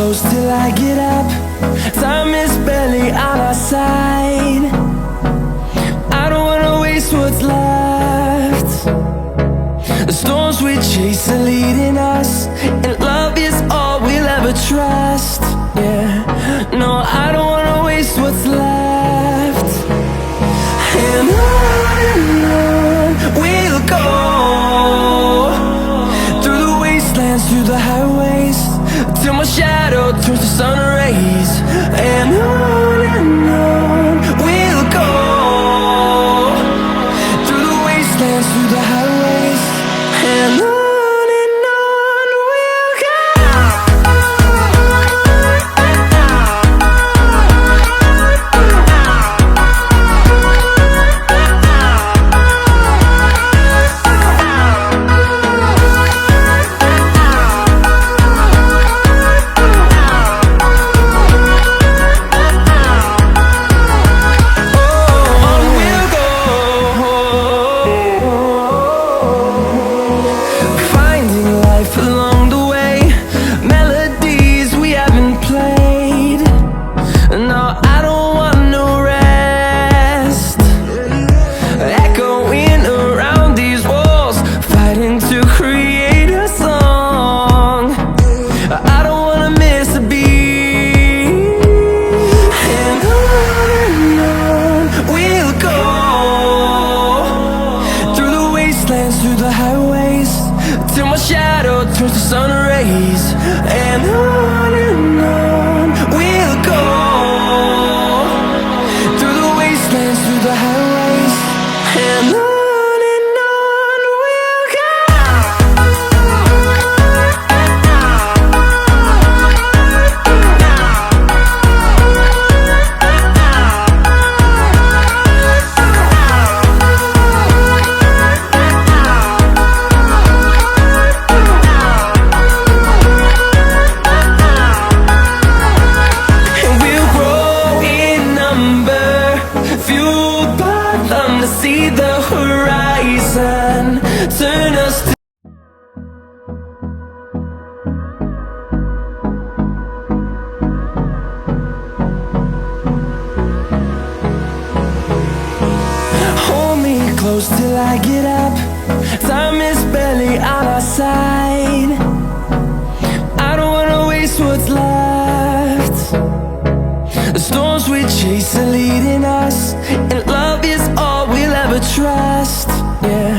close till I get up. Time is barely on our side. I don't wanna waste what's left. The storms we chase are leading us, and love is all we'll ever trust. Yeah, no, I don't wanna waste what's left. And on we'll go, through the wastelands, through the highways, till my shadow turns to sun rays. And on we'll go, through the wastelands, through the highways, and on we'll go. Through the highways, till my shadow turns to sun rays. And on we'll go, through the wastelands, through the highways, and on we'll go. See the horizon, turn us to hold me close till I get up. Time is barely on our side. I don't wanna waste what's left. The storms we chase are leading us, and love is all we'll ever trust. Yeah,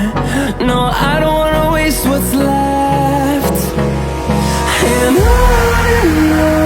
no, I don't wanna waste what's left. And on